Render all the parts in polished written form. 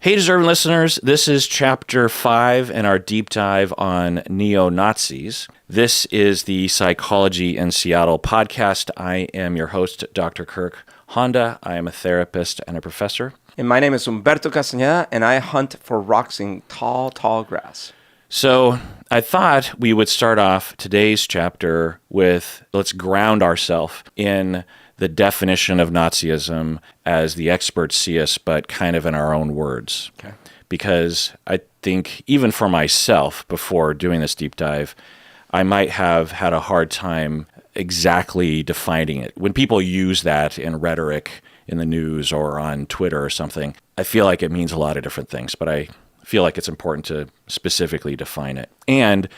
Hey, deserving listeners, this is Chapter 5 in our deep dive on neo-Nazis. This is the Psychology in Seattle podcast. I am your host, Dr. Kirk Honda. I am a therapist and a professor. And my name is Humberto Castañeda, and I hunt for rocks in tall, tall grass. So I thought we would start off today's chapter with, let's ground ourselves in the definition of Nazism as the experts see us, but kind of in our own words. Okay. Because I think even for myself, before doing this deep dive, I might have had a hard time exactly defining it. When people use that in rhetoric in the news or on Twitter or something, I feel like it means a lot of different things, but I feel like it's important to specifically define it. And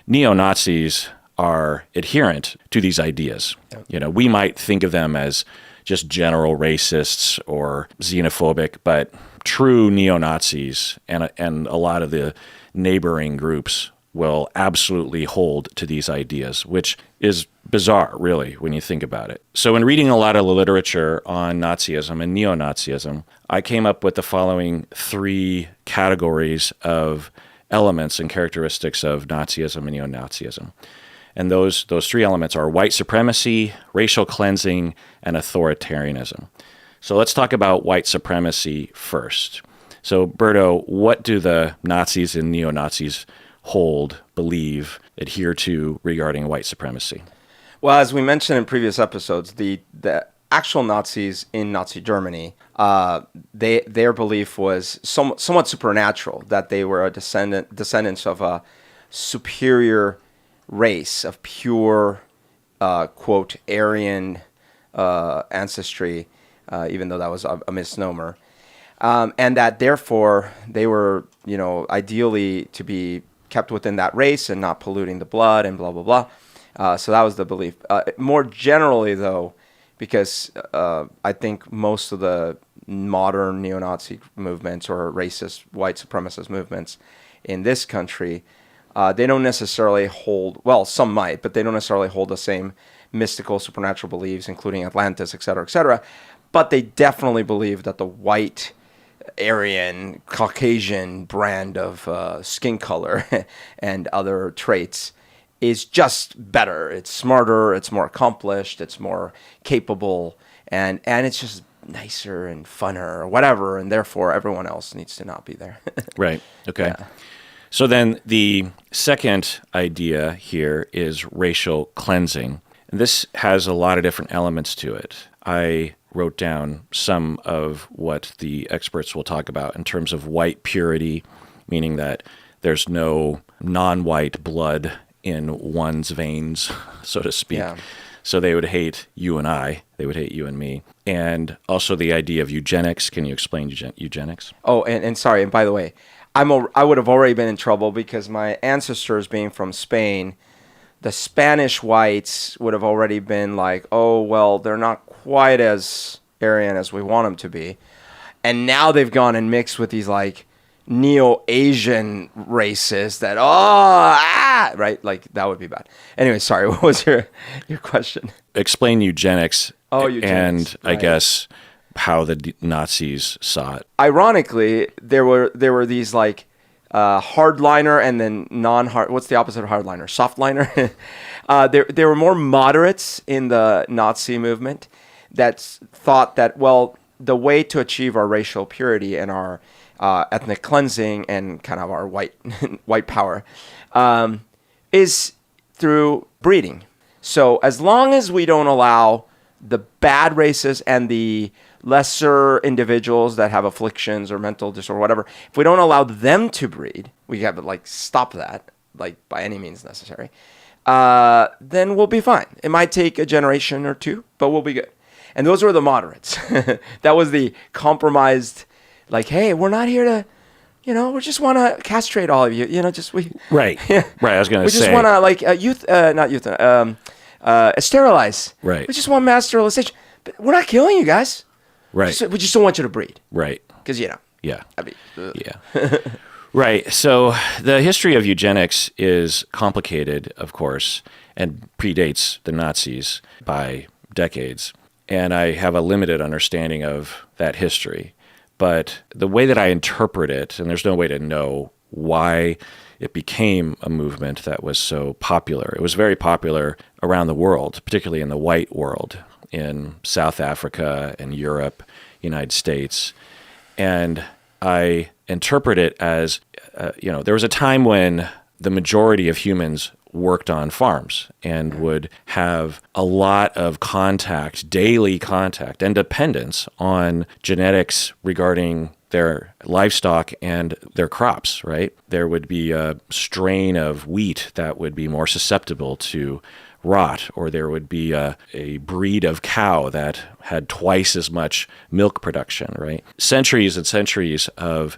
neo-Nazis are adherent to these ideas. You know, we might think of them as just general racists or xenophobic, but true neo-Nazis and a lot of the neighboring groups will absolutely hold to these ideas, which is bizarre, really, when you think about it. So in reading a lot of the literature on Nazism and neo-Nazism, I came up with the following 3 categories of elements and characteristics of Nazism and neo-Nazism. And those 3 elements are white supremacy, racial cleansing, and authoritarianism. So let's talk about white supremacy first. So, Berto, what do the Nazis and neo-Nazis hold, believe, adhere to regarding white supremacy? Well, as we mentioned in previous episodes, the actual Nazis in Nazi Germany, their belief was somewhat supernatural, that they were descendants of a superior race of pure, quote, Aryan ancestry, even though that was a misnomer. And that therefore they were, ideally to be kept within that race and not polluting the blood and blah, blah, blah. So that was the belief. More generally, though, because I think most of the modern neo-Nazi movements or racist white supremacist movements in this country, they don't necessarily hold, well, some might, but they don't necessarily hold the same mystical, supernatural beliefs, including Atlantis, et cetera, but they definitely believe that the white, Aryan, Caucasian brand of skin color and other traits is just better. It's smarter, it's more accomplished, it's more capable, and it's just nicer and funner or whatever, and therefore everyone else needs to not be there. Right, okay. Yeah. So then the second idea here is racial cleansing. And this has a lot of different elements to it. I wrote down some of what the experts will talk about in terms of white purity, meaning that there's no non-white blood in one's veins, so to speak. Yeah. So they would hate you and I. They would hate you and me. And also the idea of eugenics. Can you explain eugenics? Oh, and sorry, and by the way, I would have already been in trouble because my ancestors being from Spain, the Spanish whites would have already been like, oh, well, they're not quite as Aryan as we want them to be. And now they've gone and mixed with these like neo-Asian races that, right? Like that would be bad. Anyway, sorry, what was your question? Explain eugenics. Oh, eugenics. And I guess how the Nazis saw it. Ironically, there were these like hardliner and then non-hard. What's the opposite of hardliner? Softliner. There were more moderates in the Nazi movement that thought that, well, the way to achieve our racial purity and our ethnic cleansing and kind of our white power is through breeding. So as long as we don't allow the bad races and the lesser individuals that have afflictions or mental disorder, whatever, if we don't allow them to breed, we have to like stop that, like by any means necessary, then we'll be fine. It might take a generation or 2, but we'll be good. And those were the moderates. That was the compromised, like, hey, we're not here to, we just want to castrate all of you, Right. Yeah. Right. I was going to say. We just want to sterilize. Right. We just want mass sterilization. But we're not killing you guys. Right. We just don't want you to breed. Right. Because, Yeah. I mean, Yeah. Right. So the history of eugenics is complicated, of course, and predates the Nazis by decades. And I have a limited understanding of that history. But the way that I interpret it, and there's no way to know why it became a movement that was so popular. It was very popular around the world, particularly in the white world, in South Africa and Europe, United States. And I interpret it as, there was a time when the majority of humans worked on farms and would have a lot of contact, daily contact, and dependence on genetics regarding their livestock and their crops, right? There would be a strain of wheat that would be more susceptible to rot, or there would be a breed of cow that had twice as much milk production, right? Centuries and centuries of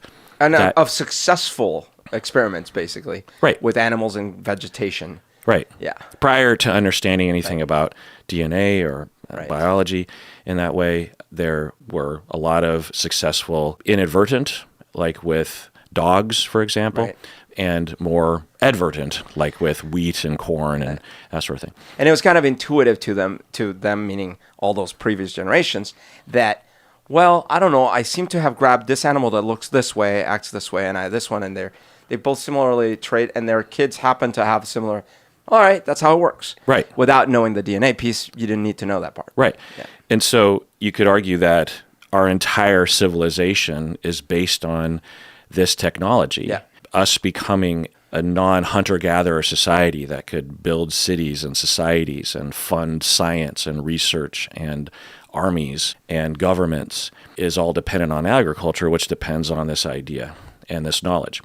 successful experiments, basically, right, with animals and vegetation. Right. Yeah. Prior to understanding anything about DNA or biology in that way, there were a lot of successful inadvertent, like with dogs, for example, and more advertent, like with wheat and corn and that sort of thing. And it was kind of intuitive to them, meaning all those previous generations, that, well, I don't know, I seem to have grabbed this animal that looks this way, acts this way, and I this one, and they both similarly trait, and their kids happen to have similar. All right, that's how it works. Right. Without knowing the DNA piece, you didn't need to know that part. Right. Yeah. And so you could argue that our entire civilization is based on this technology. Yeah. Us becoming a non-hunter-gatherer society that could build cities and societies and fund science and research and armies and governments is all dependent on agriculture, which depends on this idea and this knowledge.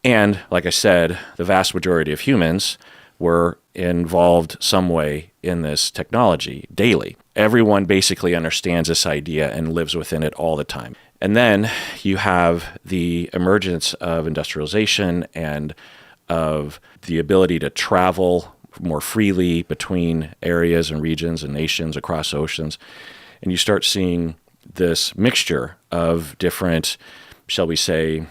And like I said, the vast majority of humans were involved some way in this technology daily. Everyone basically understands this idea and lives within it all the time. And then you have the emergence of industrialization and of the ability to travel more freely between areas and regions and nations across oceans. And you start seeing this mixture of different, shall we say,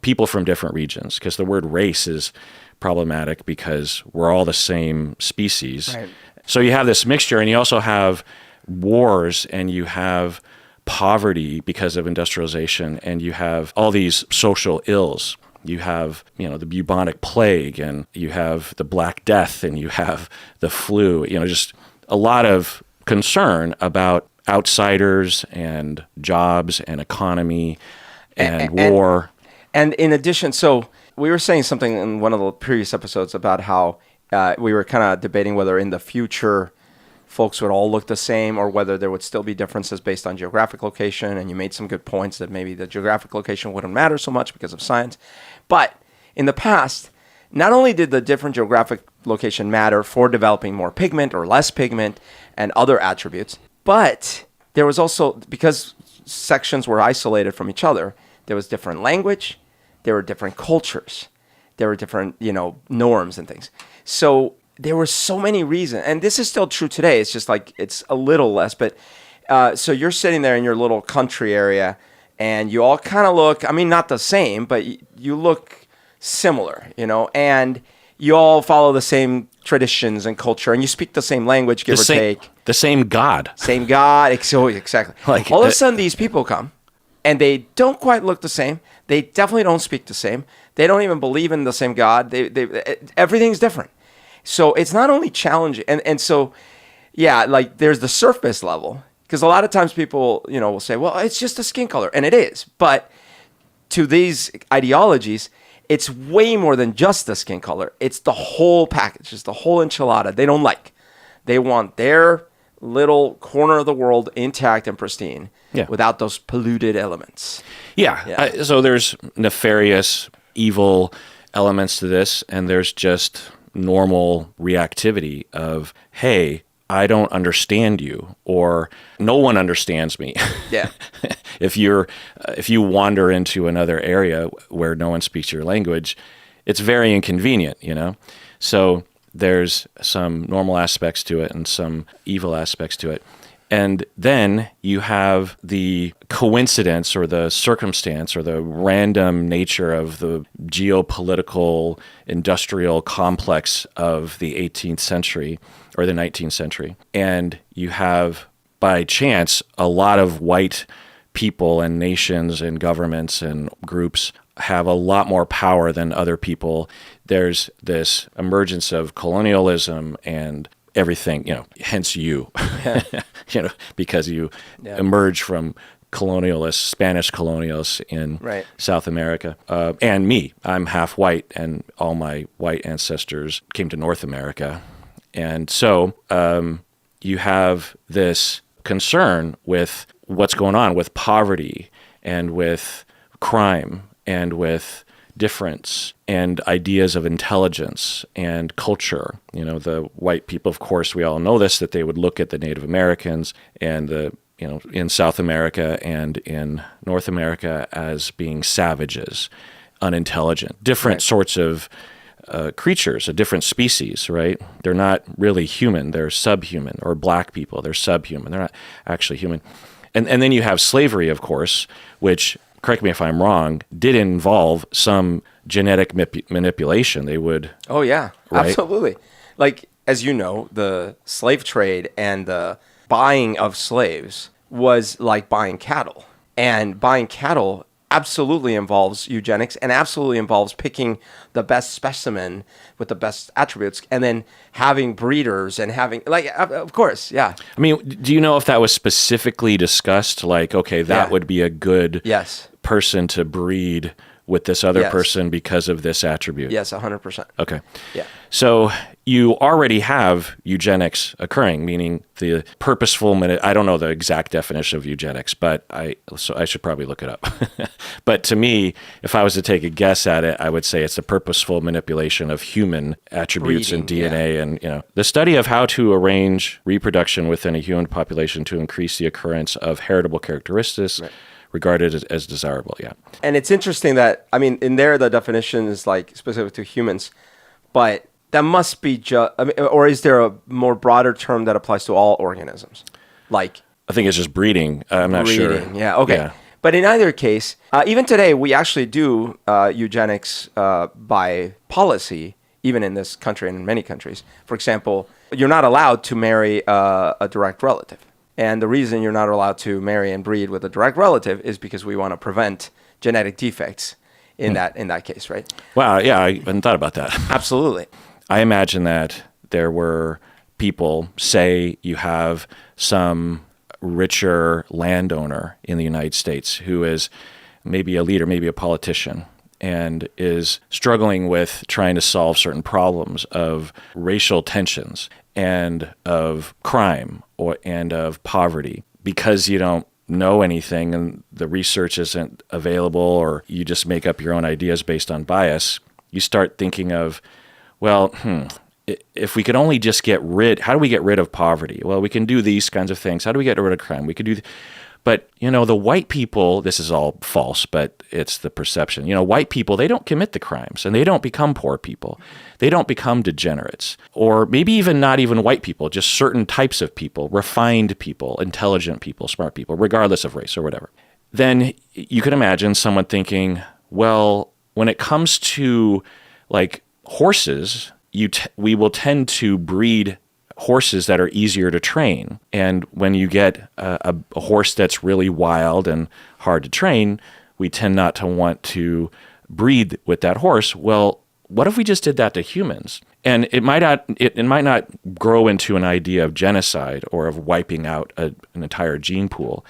people from different regions, because the word race is problematic because we're all the same species. Right. So you have this mixture, and you also have wars, and you have poverty because of industrialization, and you have all these social ills. You have, the bubonic plague, and you have the Black Death, and you have the flu, just a lot of concern about outsiders and jobs and economy and war. And in addition, so we were saying something in one of the previous episodes about how we were kind of debating whether in the future folks would all look the same or whether there would still be differences based on geographic location. And you made some good points that maybe the geographic location wouldn't matter so much because of science. But in the past, not only did the different geographic location matter for developing more pigment or less pigment and other attributes, but there was also, because sections were isolated from each other, there was different language, there were different cultures, there were different, norms and things. So there were so many reasons, and this is still true today. It's just like it's a little less, but so you're sitting there in your little country area, and you all kind of look, not the same, but you look similar, and you all follow the same traditions and culture, and you speak the same language, give or take. The same God. Same God, so exactly. All of a sudden, these people come, and they don't quite look the same. They definitely don't speak the same. They don't even believe in the same God. Everything's different. So it's not only challenging, and so, yeah, like there's the surface level, because a lot of times people, will say, well, it's just the skin color, and it is. But to these ideologies, it's way more than just the skin color. It's the whole package. It's the whole enchilada. They don't like. They want their little corner of the world intact and pristine without those polluted elements. Yeah. So there's nefarious, evil elements to this, and there's just normal reactivity of, hey, I don't understand you, or no one understands me. Yeah. If you wander into another area where no one speaks your language, it's very inconvenient, So there's some normal aspects to it and some evil aspects to it. And then you have the coincidence or the circumstance or the random nature of the geopolitical industrial complex of the 18th century or the 19th century. And you have, by chance, a lot of white people and nations and governments and groups have a lot more power than other people. There's this emergence of colonialism and everything, hence you, because you emerge from Spanish colonialists in South America. And me, I'm half white, and all my white ancestors came to North America. And so you have this concern with what's going on with poverty and with crime and with difference and ideas of intelligence and culture. The white people, of course, we all know this, that they would look at the Native Americans and in South America and in North America as being savages, unintelligent, different sorts of creatures, a different species, right? They're not really human, they're subhuman, or black people, they're subhuman, they're not actually human. And then you have slavery, of course, which, correct me if I'm wrong, did involve some genetic manipulation. They would... Oh, yeah, right? Absolutely. Like, as you know, the slave trade and the buying of slaves was like buying cattle. And buying cattle absolutely involves eugenics and absolutely involves picking the best specimen with the best attributes and then having breeders and having, of course, yeah. I mean, do you know if that was specifically discussed? Like, okay, that would be a good person to breed with this other person because of this attribute? Yes, 100%. Okay. Yeah. So you already have eugenics occurring, meaning the purposeful, I don't know the exact definition of eugenics, but I should probably look it up. But to me, if I was to take a guess at it, I would say it's the purposeful manipulation of human attributes and DNA and, the study of how to arrange reproduction within a human population to increase the occurrence of heritable characteristics regarded as desirable, And it's interesting that, in there, the definition is like specific to humans, but that must be or is there a more broader term that applies to all organisms? Like, I think it's just breeding. I'm not sure. Yeah, okay. Yeah. But in either case, even today, we actually do eugenics by policy, even in this country and in many countries. For example, you're not allowed to marry a direct relative. And the reason you're not allowed to marry and breed with a direct relative is because we want to prevent genetic defects in that case, right? Wow, yeah, I hadn't thought about that. Absolutely. I imagine that there were people, say you have some richer landowner in the United States who is maybe a leader, maybe a politician, and is struggling with trying to solve certain problems of racial tensions and of crime and of poverty. Because you don't know anything and the research isn't available, or you just make up your own ideas based on bias, you start thinking of, well, if we could only just how do we get rid of poverty? Well, we can do these kinds of things. How do we get rid of crime? We could do, but the white people, this is all false, but it's the perception. White people, they don't commit the crimes and they don't become poor people. They don't become degenerates, or maybe even not even white people, just certain types of people, refined people, intelligent people, smart people, regardless of race or whatever. Then you can imagine someone thinking, well, when it comes to like horses, we will tend to breed horses that are easier to train. And when you get a horse that's really wild and hard to train, we tend not to want to breed with that horse. Well, what if we just did that to humans? And it might not grow into an idea of genocide or of wiping out an entire gene pool.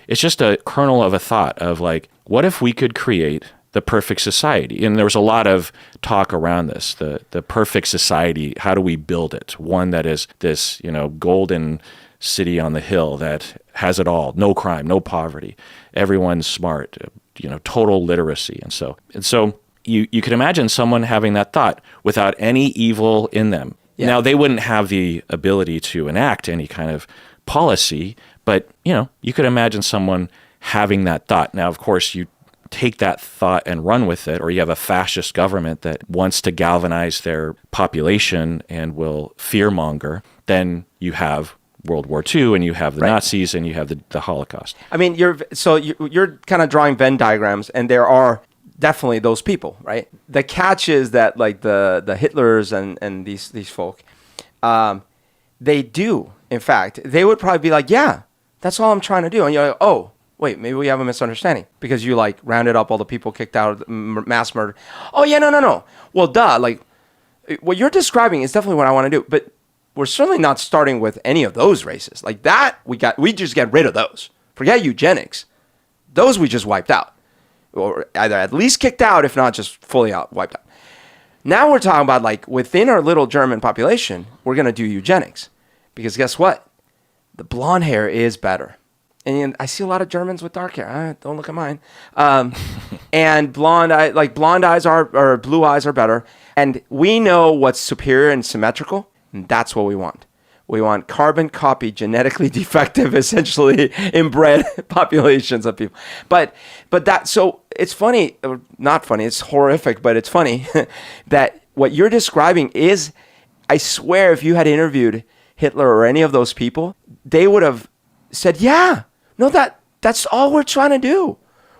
It's just a kernel of a thought of like, what if we could create the perfect society? And there was a lot of talk around this, the perfect society. How do we build it? One that is this, golden city on the hill that has it all: no crime, no poverty, everyone's smart, total literacy. And so you can imagine someone having that thought without any evil in them. Yeah. Now, they wouldn't have the ability to enact any kind of policy, but you could imagine someone having that thought. Now, of course, you take that thought and run with it, or you have a fascist government that wants to galvanize their population and will fearmonger, then you have World War II and you have the Nazis and you have the Holocaust. I mean, you're kind of drawing Venn diagrams, and there are definitely those people, right? The catch is that like the Hitlers and these folk, they do, in fact, they would probably be like, yeah, that's all I'm trying to do. And you're like, oh, wait, maybe we have a misunderstanding because you like rounded up all the people kicked out of mass murder. Oh yeah, no. Well, duh. Like what you're describing is definitely what I want to do, but we're certainly not starting with any of those races. Like that, we just get rid of those. Forget eugenics. Those we just wiped out, or either at least kicked out, if not just fully out, wiped out. Now we're talking about like within our little German population, we're going to do eugenics. Because guess what? The blonde hair is better. And I see a lot of Germans with dark hair. Don't look at mine. And blonde eyes or blue eyes are better. And we know what's superior and symmetrical. And that's what we want. We want carbon copy, genetically defective, essentially inbred populations of people. But that, so it's funny, or not funny, it's horrific, but it's funny that what you're describing is, I swear, if you had interviewed Hitler or any of those people, they would have said, yeah, no, that's all we're trying to do.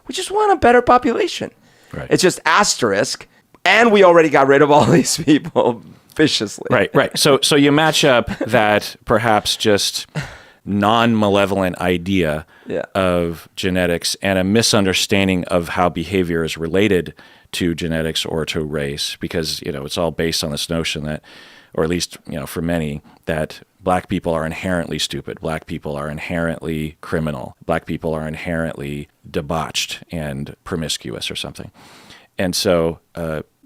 We just want a better population. Right. It's just asterisk, and we already got rid of all these people viciously. Right. So you match up that perhaps just non-malevolent idea of genetics and a misunderstanding of how behavior is related to genetics or to race, because it's all based on this notion that, or at least for many, that black people are inherently stupid, black people are inherently criminal, black people are inherently debauched and promiscuous or something. And so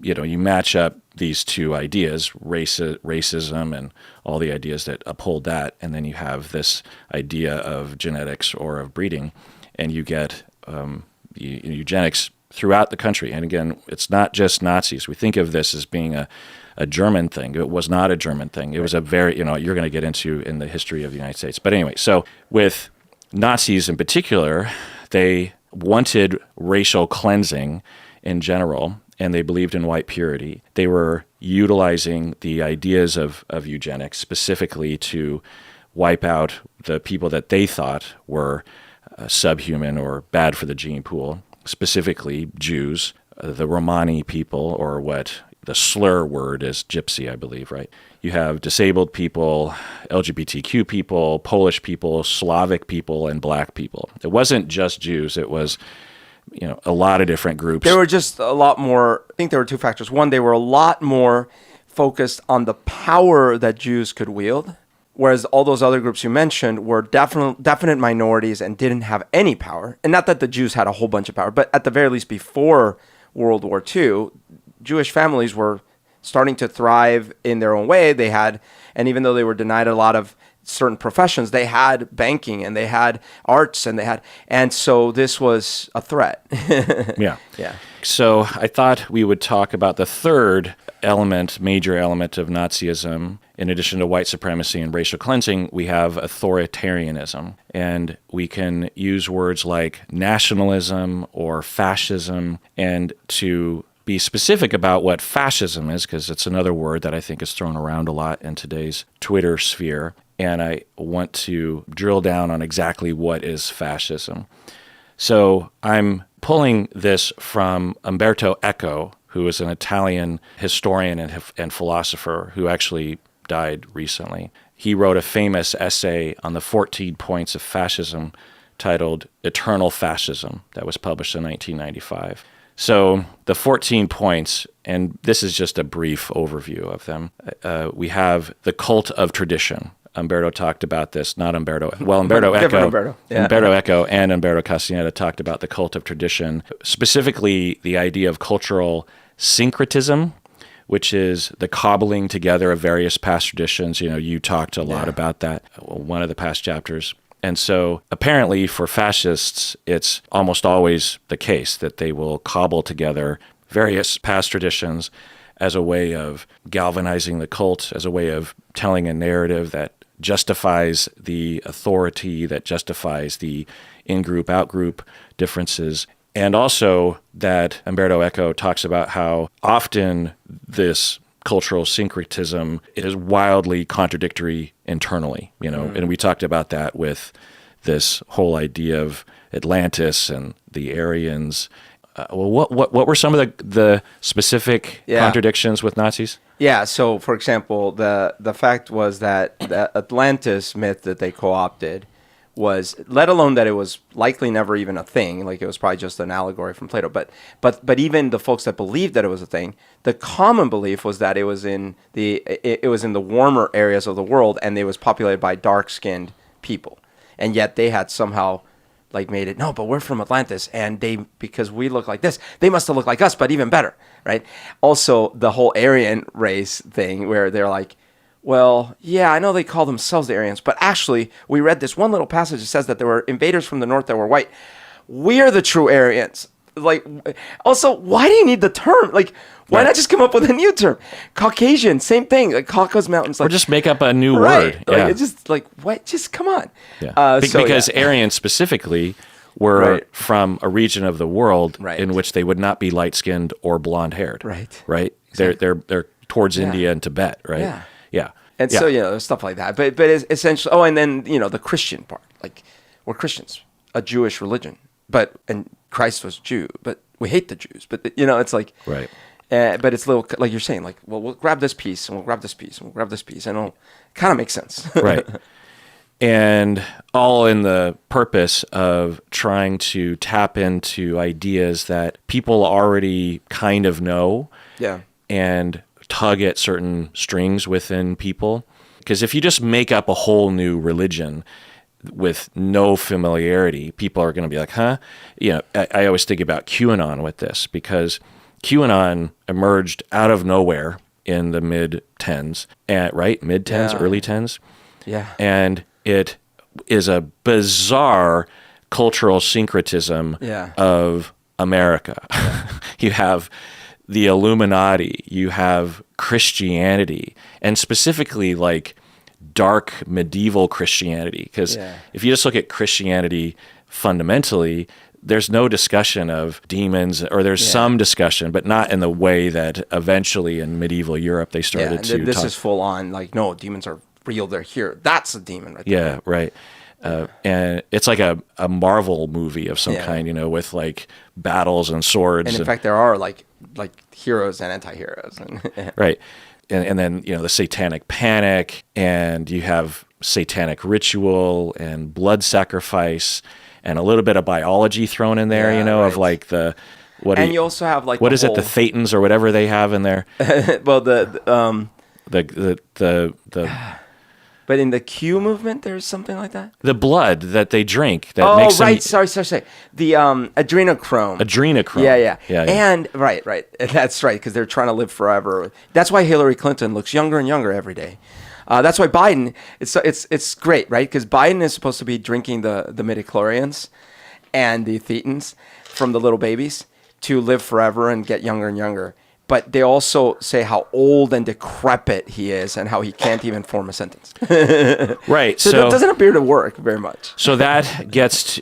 you match up these two ideas, racism and all the ideas that uphold that, and then you have this idea of genetics or of breeding, and you get eugenics throughout the country. And again, it's not just Nazis. We think of this as being a German thing. It was not a German thing. It was a very, you're going to get into in the history of the United States. But anyway, so with Nazis in particular, they wanted racial cleansing in general, and they believed in white purity. They were utilizing the ideas of eugenics specifically to wipe out the people that they thought were subhuman or bad for the gene pool, specifically Jews, the Romani people, or what the slur word is gypsy, I believe, right? You have disabled people, LGBTQ people, Polish people, Slavic people, and black people. It wasn't just Jews. It was a lot of different groups. There were just a lot more. I think there were two factors. One, they were a lot more focused on the power that Jews could wield, whereas all those other groups you mentioned were definite minorities and didn't have any power. And not that the Jews had a whole bunch of power, but at the very least before World War II, Jewish families were starting to thrive in their own way. They had, and even though they were denied a lot of certain professions, they had banking and they had arts and so this was a threat. Yeah. Yeah. So I thought we would talk about the third major element of Nazism. In addition to white supremacy and racial cleansing, we have authoritarianism. And we can use words like nationalism or fascism, and to be specific about what fascism is, because it's another word that I think is thrown around a lot in today's Twitter sphere. And I want to drill down on exactly what is fascism. So I'm pulling this from Umberto Eco, who is an Italian historian and philosopher who actually died recently. He wrote a famous essay on the 14 points of fascism titled Eternal Fascism that was published in 1995. So the 14 points, and this is just a brief overview of them. We have the cult of tradition. Umberto talked about this, not Umberto. Well, Umberto Eco, Yeah. Umberto Eco and Umberto Castaneda talked about the cult of tradition, specifically the idea of cultural syncretism, which is the cobbling together of various past traditions. You talked a lot about that, one of the past chapters. And so apparently for fascists, it's almost always the case that they will cobble together various past traditions as a way of galvanizing the cult, as a way of telling a narrative that justifies the authority, that justifies the in-group, out-group differences. And also that Umberto Eco talks about how often this cultural syncretism is wildly contradictory internally, and we talked about that with this whole idea of Atlantis and the Aryans. What were some of the specific contradictions with Nazis? Yeah, so for example, the fact was that the Atlantis myth that they co-opted was, let alone that it was likely never even a thing, like it was probably just an allegory from Plato. But even the folks that believed that it was a thing, the common belief was that it was in the warmer areas of the world, and it was populated by dark-skinned people, and yet they had somehow like made it, no, but we're from Atlantis, and because we look like this, they must have looked like us, but even better, right? Also, the whole Aryan race thing, where they're like, well, yeah, I know they call themselves the Aryans, but actually, we read this one little passage that says that there were invaders from the north that were white. We're the true Aryans. Like, also, why do you need the term? Like, why not just come up with a new term? Caucasian, same thing. Like Caucasus Mountains. Like, or just make up a new right. word. Like, Yeah. it's just like, what? Just come on. Yeah. Because Aryans specifically were from a region of the world in which they would not be light-skinned or blonde-haired. Right. Right. Exactly. They're towards India and Tibet. Right. Yeah. Yeah. And so, there's stuff like that. But it's essentially, and then, the Christian part. Like, we're Christians, a Jewish religion. And Christ was Jew, but we hate the Jews. But, it's like, right. But it's little, like you're saying, like, well, we'll grab this piece, and we'll grab this piece, and we'll grab this piece. And it'll kind of make sense. Right. And all in the purpose of trying to tap into ideas that people already kind of know. Yeah. And tug at certain strings within people. Because if you just make up a whole new religion with no familiarity, people are going to be like, huh? I always think about QAnon with this, because QAnon emerged out of nowhere in the mid-10s, right? Mid-10s, early 10s. Yeah. And it is a bizarre cultural syncretism of America. Yeah. You have the Illuminati, you have Christianity, and specifically like dark medieval Christianity. Because if you just look at Christianity fundamentally, there's no discussion of demons, or there's some discussion, but not in the way that eventually in medieval Europe they started to this talk. is full on, like, no, demons are real, they're here. That's a demon right there. Yeah, right. And it's like a Marvel movie of some kind, with like battles and swords. And in fact, there are like heroes and anti-heroes. Right. And then, the satanic panic, and you have satanic ritual and blood sacrifice and a little bit of biology thrown in there, of like the... you also have like... What is it? The Thetans or whatever they have in there? Well, the But in the Q movement, there's something like that? The blood that they drink. That makes them... Sorry. The adrenochrome. Adrenochrome. Yeah. And, right. That's right, because they're trying to live forever. That's why Hillary Clinton looks younger and younger every day. That's why Biden, it's great, right? Because Biden is supposed to be drinking the midichlorians and the thetans from the little babies to live forever and get younger and younger. But they also say how old and decrepit he is and how he can't even form a sentence. Right. So it doesn't appear to work very much. So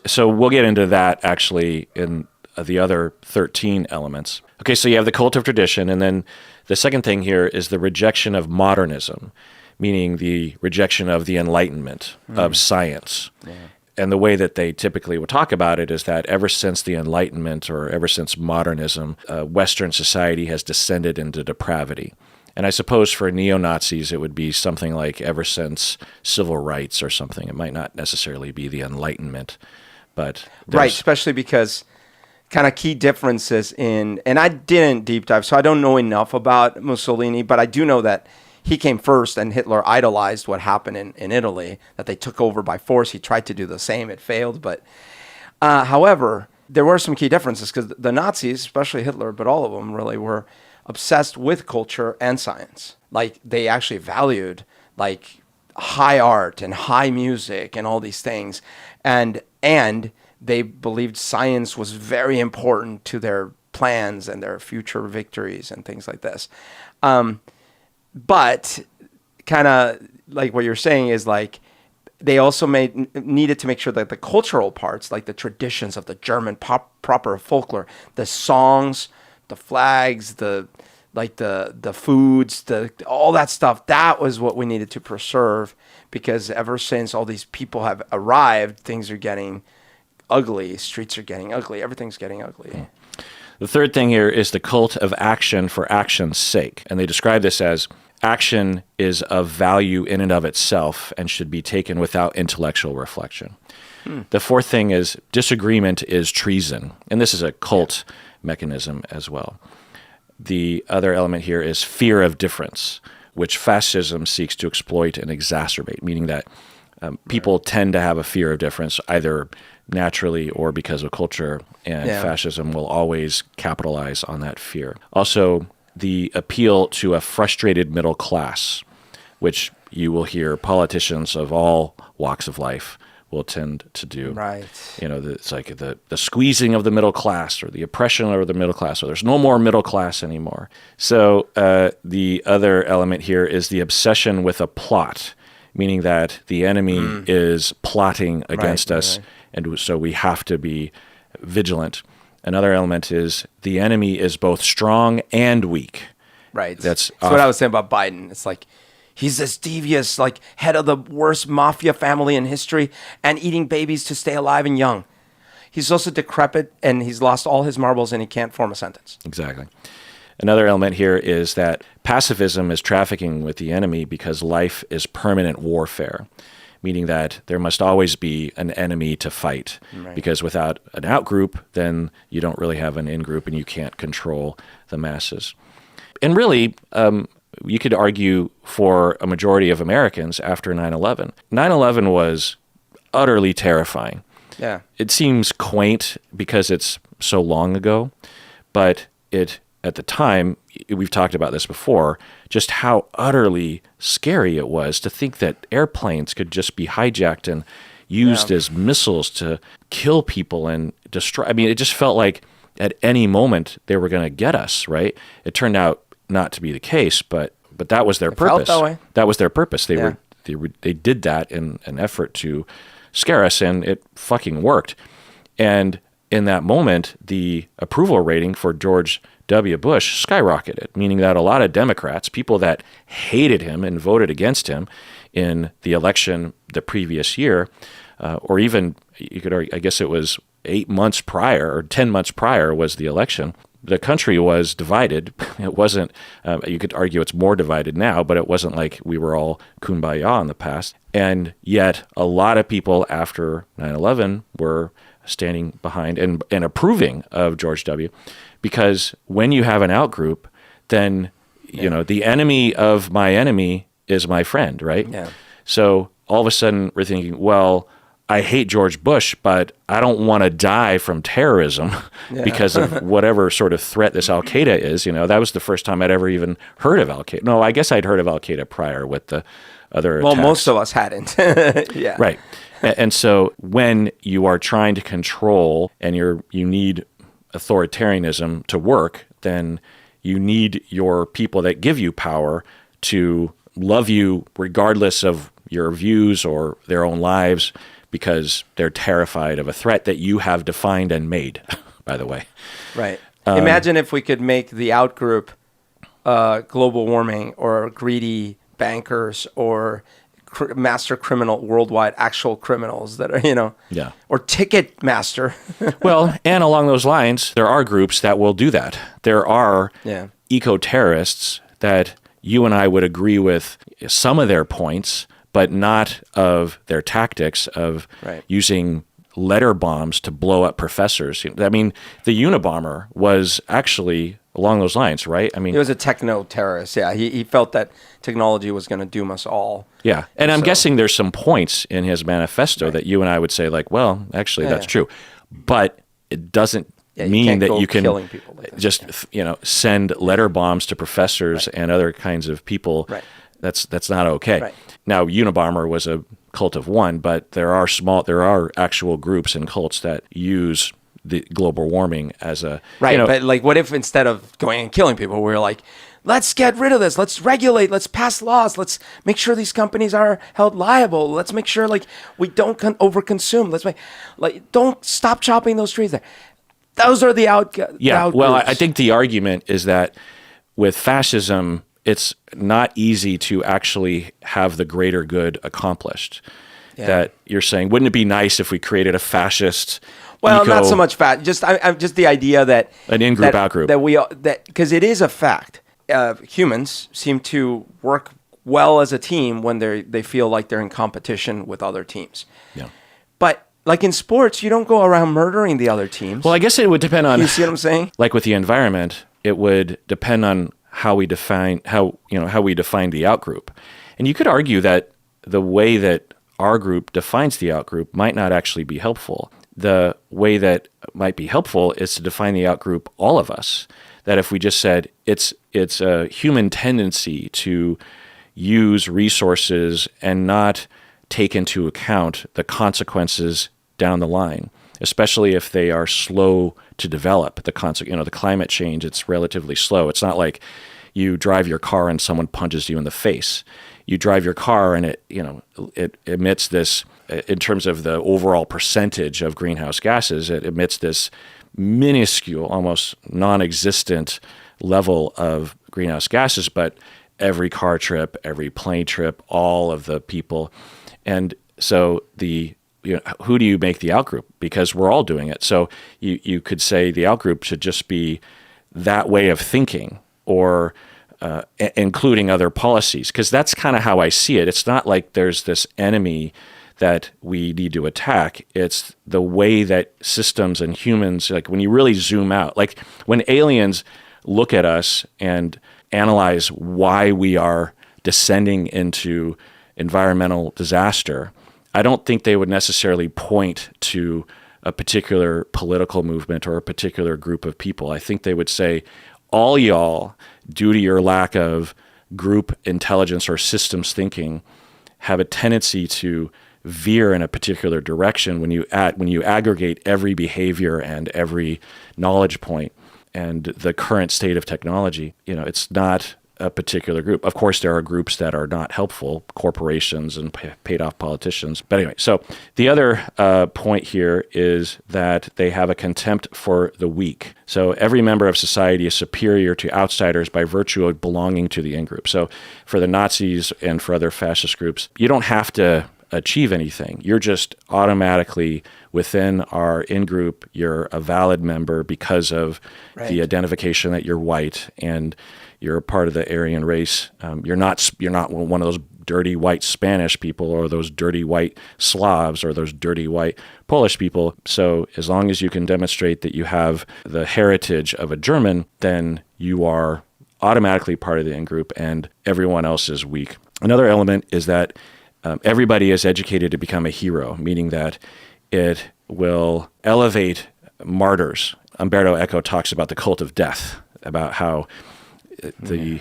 so we'll get into that actually in the other 13 elements. Okay, so you have the cult of tradition, and then the second thing here is the rejection of modernism, meaning the rejection of the Enlightenment, of science. Yeah. And the way that they typically would talk about it is that ever since the Enlightenment, or ever since modernism, Western society has descended into depravity. And I suppose for neo-Nazis, it would be something like ever since civil rights or something. It might not necessarily be the Enlightenment, but... Right, especially because kind of key differences and I didn't deep dive, so I don't know enough about Mussolini, but I do know that he came first, and Hitler idolized what happened in Italy, that they took over by force. He tried to do the same. It failed. But however, there were some key differences, because the Nazis, especially Hitler, but all of them really, were obsessed with culture and science. Like, they actually valued like high art and high music and all these things. And they believed science was very important to their plans and their future victories and things like this. But kind of like what you're saying is like they also needed to make sure that the cultural parts, like the traditions of the German proper folklore, the songs, the flags, the foods, all that stuff, that was what we needed to preserve, because ever since all these people have arrived, things are getting ugly, streets are getting ugly, everything's getting ugly. The third thing here is the cult of action for action's sake. And they describe this as action is of value in and of itself and should be taken without intellectual reflection. The fourth thing is disagreement is treason. And this is a cult mechanism as well. The other element here is fear of difference, which fascism seeks to exploit and exacerbate, meaning that people tend to have a fear of difference either naturally or because of culture, and fascism will always capitalize on that fear. Also, the appeal to a frustrated middle class, which you will hear politicians of all walks of life will tend to do. Right. It's like the squeezing of the middle class or the oppression of the middle class, or there's no more middle class anymore. So the other element here is the obsession with a plot, meaning that the enemy is plotting against us, and so we have to be vigilant. Another element is the enemy is both strong and weak. Right. That's what I was saying about Biden. It's like, he's this devious, like, head of the worst mafia family in history and eating babies to stay alive and young. He's also decrepit and he's lost all his marbles and he can't form a sentence. Exactly. Another element here is that pacifism is trafficking with the enemy because life is permanent warfare, meaning that there must always be an enemy to fight. Right. Because without an out-group, then you don't really have an in-group and you can't control the masses. And really, you could argue for a majority of Americans after 9/11. 9/11 was utterly terrifying. Yeah. It seems quaint because it's so long ago, but at the time, we've talked about this before, just how utterly scary it was to think that airplanes could just be hijacked and used as missiles to kill people and destroy. I mean, it just felt like at any moment they were going to get us, right? It turned out not to be the case, but that was their purpose. Felt that way. That was their purpose. They did that in an effort to scare us, and it fucking worked. And in that moment, the approval rating for George W. Bush skyrocketed, meaning that a lot of Democrats, people that hated him and voted against him in the election the previous year, or even, you could argue, I guess it was 8 months prior or 10 months prior was the election. The country was divided. It wasn't, you could argue it's more divided now, but it wasn't like we were all kumbaya in the past. And yet a lot of people after 9/11 were standing behind and approving of George W. Because when you have an out-group, then, the enemy of my enemy is my friend, right? Yeah. So all of a sudden we're thinking, well, I hate George Bush, but I don't want to die from terrorism because of whatever sort of threat this Al-Qaeda is. That was the first time I'd ever even heard of Al-Qaeda. No, I guess I'd heard of Al-Qaeda prior with the other attacks. Most of us hadn't. Yeah. Right. And so when you are trying to control and you need authoritarianism to work, then you need your people that give you power to love you regardless of your views or their own lives, because they're terrified of a threat that you have defined and made, by the way. Right. Imagine if we could make the out-group global warming or greedy bankers or master criminal worldwide, actual criminals that are, or ticket master. Well, and along those lines, there are groups that will do that. There are eco-terrorists that you and I would agree with some of their points, but not of their tactics of using letter bombs to blow up professors. I mean, the Unabomber was actually along those lines, right? I mean, he was a techno-terrorist. Yeah, he felt that technology was going to doom us all. Yeah, and I'm guessing there's some points in his manifesto that you and I would say, like, well, actually, that's true. But it doesn't mean that you can like just, send letter bombs to professors and other kinds of people. Right. That's not okay. Right. Now, Unabomber was a cult of one, but there are actual groups and cults that use the global warming as a But like, what if instead of going and killing people, we're like, let's get rid of this. Let's regulate. Let's pass laws. Let's make sure these companies are held liable. Let's make sure we don't overconsume. Don't stop chopping those trees there. Those are the out. Well, I think the argument is that with fascism, it's not easy to actually have the greater good accomplished. Yeah. That you're saying, wouldn't it be nice if we created a fascist? Well, not so much just the idea that an in-group, out-group, because it is a fact humans seem to work well as a team when they feel like they're in competition with other teams. Yeah. But like in sports, you don't go around murdering the other teams. Well, I guess it would depend on. You see what I'm saying? Like with the environment, it would depend on how we define how we define the outgroup, and you could argue that the way that our group defines the outgroup might not actually be helpful. The way that might be helpful is to define the outgroup all of us. That if we just said it's a human tendency to use resources and not take into account the consequences down the line, especially if they are slow to develop. The climate change, it's relatively slow. It's not like you drive your car and someone punches you in the face. You drive your car and it emits this, in terms of the overall percentage of greenhouse gases, it emits this minuscule, almost non-existent level of greenhouse gases, but every car trip, every plane trip, all of the people. And so who do you make the outgroup? Because we're all doing it. So you could say the outgroup should just be that way of thinking, or including other policies, because that's kind of how I see it. It's not like there's this enemy that we need to attack. It's the way that systems and humans, like when you really zoom out, like when aliens look at us and analyze why we are descending into environmental disaster, I don't think they would necessarily point to a particular political movement or a particular group of people. I think they would say, all y'all, due to your lack of group intelligence or systems thinking, have a tendency to veer in a particular direction when you aggregate every behavior and every knowledge point and the current state of technology. It's not a particular group. Of course, there are groups that are not helpful, corporations and paid-off politicians. But anyway, so the other point here is that they have a contempt for the weak. So every member of society is superior to outsiders by virtue of belonging to the in-group. So for the Nazis and for other fascist groups, you don't have to achieve anything. You're just automatically within our in-group. You're a valid member because of the identification that you're white and you're a part of the Aryan race. You're not one of those dirty white Spanish people or those dirty white Slavs or those dirty white Polish people. So as long as you can demonstrate that you have the heritage of a German, then you are automatically part of the in-group and everyone else is weak. Another element is that everybody is educated to become a hero, meaning that it will elevate martyrs. Umberto Eco talks about the cult of death, about how the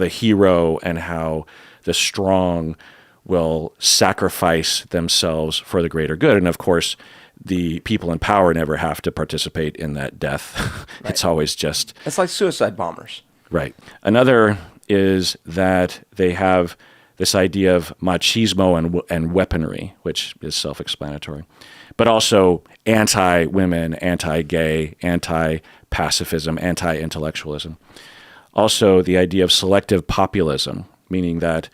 hero and how the strong will sacrifice themselves for the greater good. And of course, the people in power never have to participate in that death. It's always just... It's like suicide bombers. Right. Another is that they have this idea of machismo and weaponry, which is self-explanatory, but also anti-women, anti-gay, anti-pacifism, anti-intellectualism. Also, the idea of selective populism, meaning that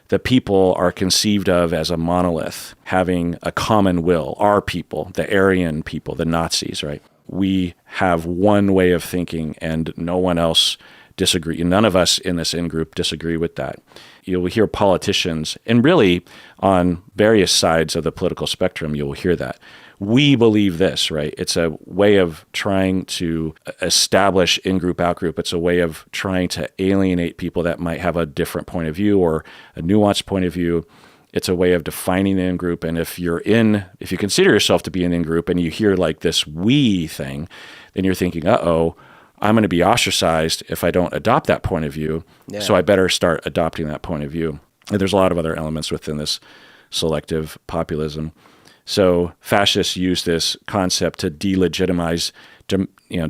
the people are conceived of as a monolith, having a common will. Our people, the Aryan people, the Nazis, right? We have one way of thinking and no one else disagree. None of us in this in-group disagree with that. You'll hear politicians, and really on various sides of the political spectrum, you'll hear that. We believe this, right? It's a way of trying to establish in-group, out-group. It's a way of trying to alienate people that might have a different point of view or a nuanced point of view. It's a way of defining the in-group. And if you consider yourself to be an in-group and you hear like this we thing, then you're thinking, uh-oh, I'm going to be ostracized if I don't adopt that point of view. Yeah. So I better start adopting that point of view. And there's a lot of other elements within this selective populism. So fascists use this concept to delegitimize,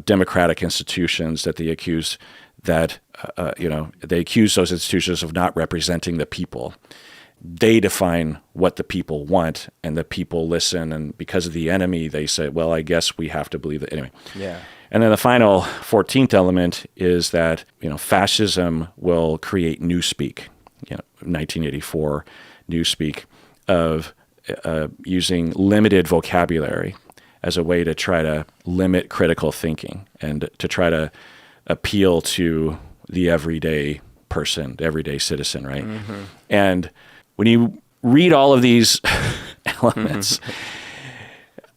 democratic institutions that they accuse those institutions of not representing the people. They define what the people want, and the people listen. And because of the enemy, they say, "Well, I guess we have to believe that." Anyway. Yeah. And then the final 14th element is that fascism will create newspeak. 1984 newspeak of using limited vocabulary as a way to try to limit critical thinking and to try to appeal to the everyday person, the everyday citizen, right? And when you read all of these elements,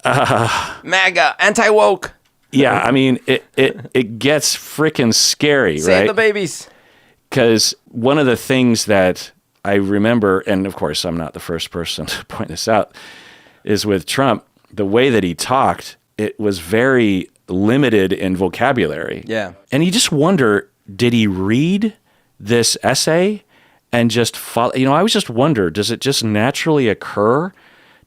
MAGA, anti-woke. yeah, I mean, it gets freaking scary, right? Save the babies. Because one of the things that I remember, and of course I'm not the first person to point this out, is with Trump, the way that he talked, it was very limited in vocabulary. Yeah. And you just wonder, did he read this essay and just follow? I always just wonder, does it just naturally occur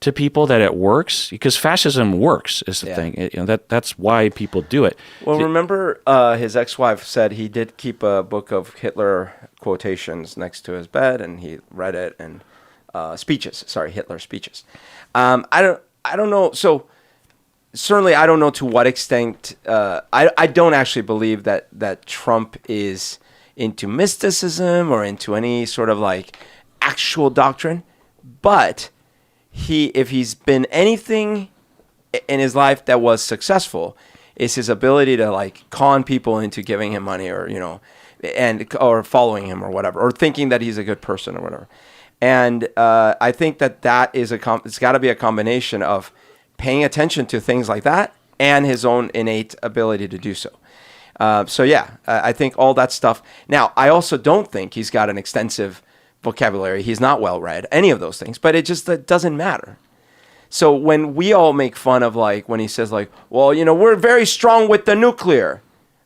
to people that it works? Because fascism works is the thing. That's why people do it. Well, remember his ex-wife said he did keep a book of Hitler quotations next to his bed, and he read it, and speeches. Sorry, Hitler speeches. I don't know. So certainly, I don't know to what extent. I don't actually believe that Trump is into mysticism or into any sort of like actual doctrine, but if he's been anything in his life that was successful, is his ability to like con people into giving him money, or or following him or whatever, or thinking that he's a good person or whatever. And I think that is it's got to be a combination of paying attention to things like that and his own innate ability to do so. I think all that stuff. Now, I also don't think he's got an extensive vocabulary. He's not well read, any of those things, but it doesn't matter. So when we all make fun of like when he says like, well, we're very strong with the nuclear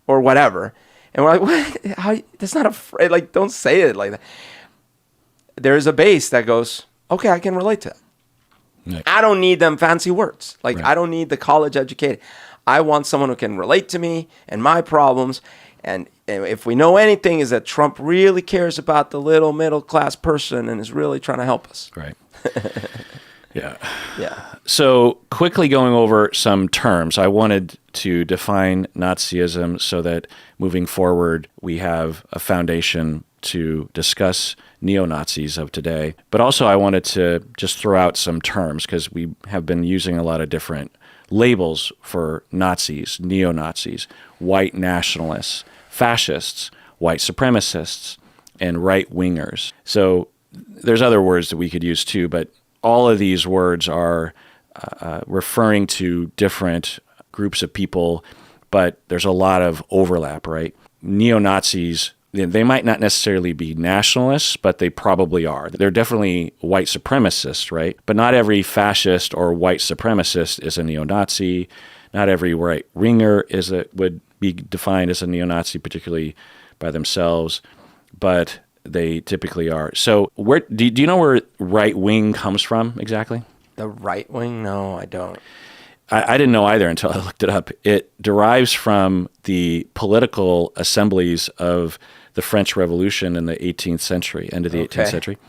or whatever, and we're like, what? How? That's not afraid. Like, don't say it like that. There's a base that goes, okay, I can relate to that. Right. I don't need them fancy words. Like, right. I don't need the college educated. I want someone who can relate to me and my problems. And if we know anything, is that Trump really cares about the little middle class person and is really trying to help us. Right. Yeah. Yeah. So quickly going over some terms, I wanted to define Nazism so that moving forward, we have a foundation to discuss neo-Nazis of today. But also I wanted to just throw out some terms because we have been using a lot of different labels for Nazis, neo-Nazis, white nationalists, fascists, white supremacists, and right-wingers. So there's other words that we could use too, but all of these words are referring to different groups of people, but there's a lot of overlap, right? Neo-Nazis, they might not necessarily be nationalists, but they probably are. They're definitely white supremacists, right? But not every fascist or white supremacist is a neo-Nazi. Not every right-winger would be defined as a neo-Nazi, particularly by themselves, but they typically are. So do you know where right-wing comes from exactly? The right wing? No, I don't. I didn't know either until I looked it up. It derives from the political assemblies of the French Revolution in the 18th century, end of the 18th century.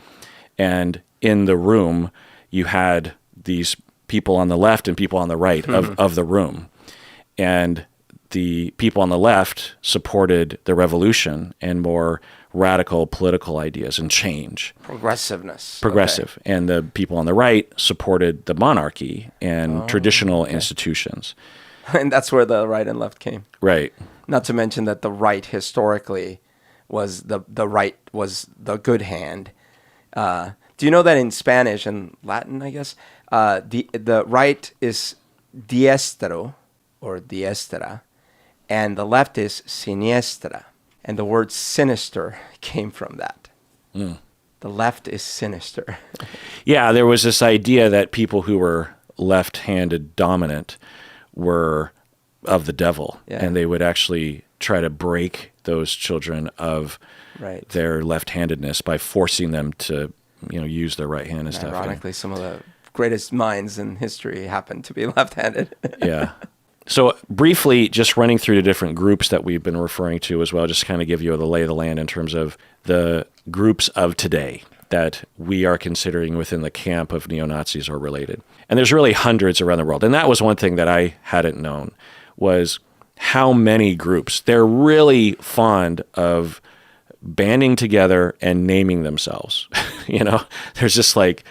And in the room, you had these people on the left and people on the right of the room. And the people on the left supported the revolution and more radical political ideas and change. Progressive. Okay. And the people on the right supported the monarchy and traditional institutions. And that's where the right and left came. Right. Not to mention that the right historically was the right was the good hand. Do you know that in Spanish and Latin, I guess, the right is diestro or diestra, and the left is siniestra. And the word sinister came from that. Mm. The left is sinister. Yeah, there was this idea that people who were left-handed dominant were of the devil, and they would actually try to break those children of their left-handedness by forcing them to, use their right hand and stuff. Ironically, some of the greatest minds in history happen to be left-handed. Yeah. So briefly, just running through the different groups that we've been referring to as well, just kind of give you the lay of the land in terms of the groups of today that we are considering within the camp of neo-Nazis are related. And there's really hundreds around the world. And that was one thing that I hadn't known was how many groups. They're really fond of banding together and naming themselves. There's just like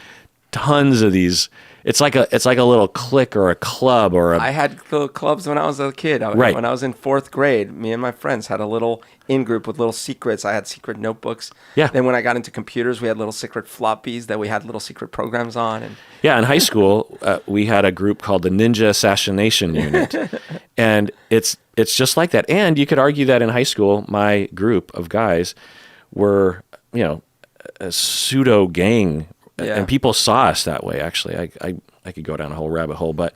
tons of these. it's like a little clique or a club or a I had little clubs when I was a kid. Right. When I was in 4th grade, me and my friends had a little in-group with little secrets. I had secret notebooks. Yeah. Then when I got into computers, we had little secret floppies that we had little secret programs on. And Yeah, in high school, we had a group called the Ninja Assassination Unit, and it's just like that. And you could argue that in high school, my group of guys were, a pseudo gang, Yeah. and people saw us that way. Actually, I could go down a whole rabbit hole, but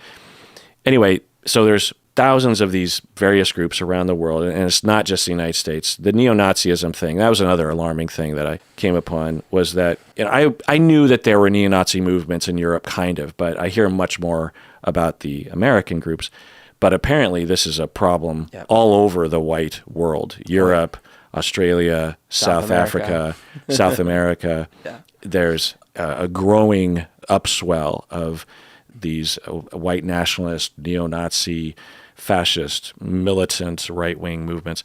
anyway, so there's thousands of these various groups around the world, and it's not just the United States. The neo-Nazism thing, that was another alarming thing that I came upon, was that I knew that there were neo-Nazi movements in Europe, kind of, but I hear much more about the American groups. But apparently this is a problem all over the white world, Europe, Australia, South Africa, South America. Yeah. There's a growing upswell of these white nationalist, neo-Nazi, fascist, militant, right-wing movements.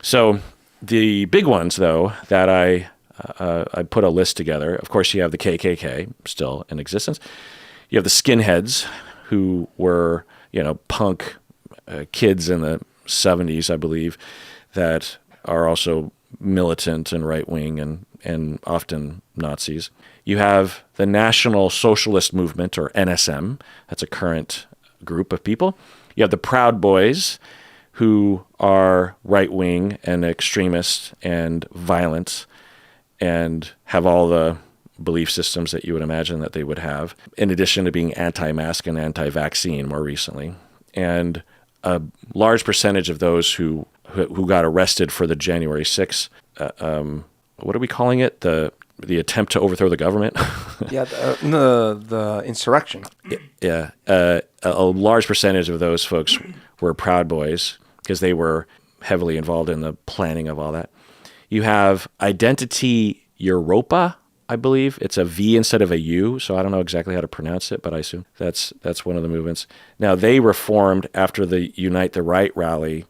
So the big ones, though, that I put a list together. Of course, you have the KKK still in existence. You have the skinheads, who were, punk kids in the 70s, I believe, that are also militant and right-wing and often Nazis. You have the National Socialist Movement, or NSM. That's a current group of people. You have the Proud Boys, who are right-wing and extremist and violent and have all the belief systems that you would imagine that they would have, in addition to being anti-mask and anti-vaccine more recently. And a large percentage of those who got arrested for the January 6th, what are we calling it? The attempt to overthrow the government? yeah, the insurrection. Yeah. A large percentage of those folks were Proud Boys because they were heavily involved in the planning of all that. You have Identity Europa, I believe. It's a V instead of a U, so I don't know exactly how to pronounce it, but I assume that's one of the movements. Now, they were formed after the Unite the Right rally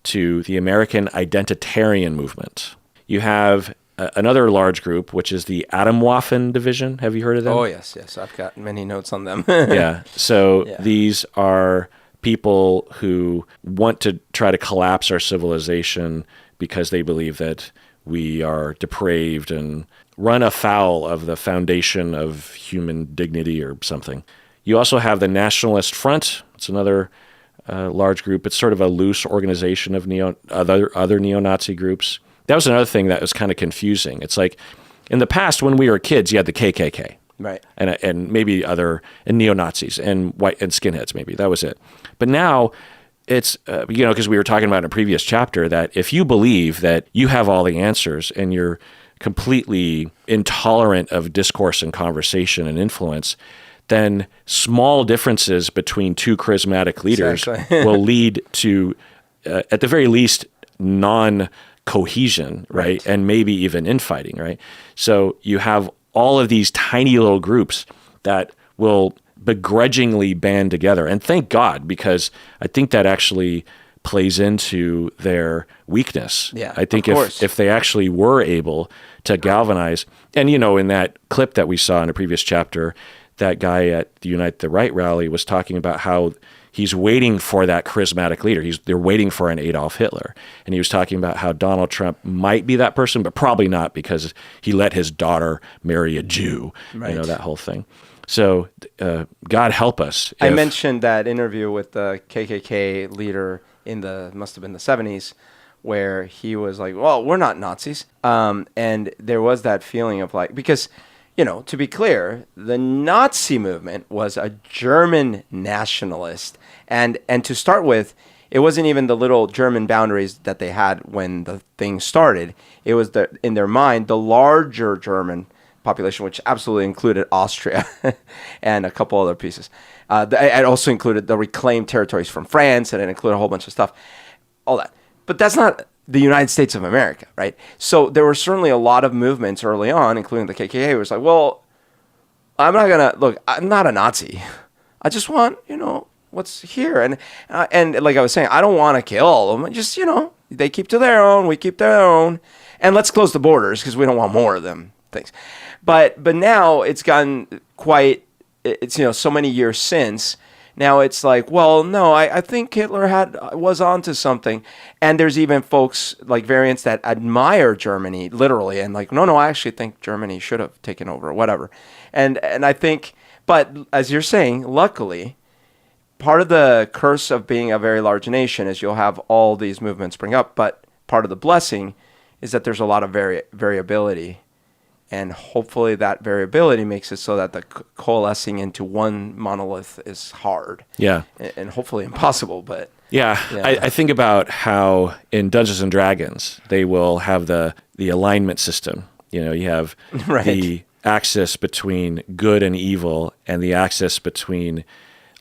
to the American Identitarian Movement. You have another large group, which is the Atomwaffen Division. Have you heard of them? Oh, yes. I've got many notes on them. Yeah. So these are people who want to try to collapse our civilization because they believe that we are depraved and run afoul of the foundation of human dignity or something. You also have the Nationalist Front. It's another large group. It's sort of a loose organization of other neo-Nazi groups. That was another thing that was kind of confusing. It's like in the past when we were kids, you had the KKK, right, and maybe other neo-Nazis and white and skinheads. Maybe that was it. But now it's because we were talking about in a previous chapter that if you believe that you have all the answers and you're completely intolerant of discourse and conversation and influence, then small differences between two charismatic leaders will lead to, at the very least, non-cohesion, right? And maybe even infighting, right? So you have all of these tiny little groups that will begrudgingly band together. And thank God, because I think that actually plays into their weakness. Yeah, I think if they actually were able to galvanize, and in that clip that we saw in a previous chapter, that guy at the Unite the Right rally was talking about how he's waiting for that charismatic leader. They're waiting for an Adolf Hitler. And he was talking about how Donald Trump might be that person, but probably not because he let his daughter marry a Jew, right. That whole thing. So God help us. I mentioned that interview with the KKK leader must have been the 70s, where he was like, well, we're not Nazis. And there was that feeling of like, because, to be clear, the Nazi movement was a German nationalist. And to start with, it wasn't even the little German boundaries that they had when the thing started. It was, in their mind, the larger German population, which absolutely included Austria and a couple other pieces. It also included the reclaimed territories from France, and it included a whole bunch of stuff, all that. But that's not the United States of America, right? So there were certainly a lot of movements early on, including the KKK, who was like, well, I'm not a Nazi. I just want, what's here. And like I was saying, I don't want to kill all of them. Just, they keep to their own, we keep their own. And let's close the borders because we don't want more of them things. But now it's gotten quite it's so many years since. Now it's like, well, no, I think Hitler was onto something. And there's even folks like variants that admire Germany literally and like, no, I actually think Germany should have taken over or whatever. And I think, but as you're saying, luckily, part of the curse of being a very large nation is you'll have all these movements spring up. But part of the blessing is that there's a lot of variability. And hopefully that variability makes it so that the coalescing into one monolith is hard. Yeah. And hopefully impossible, but... Yeah. I think about how in Dungeons & Dragons, they will have the alignment system. You have right. the axis between good and evil and the axis between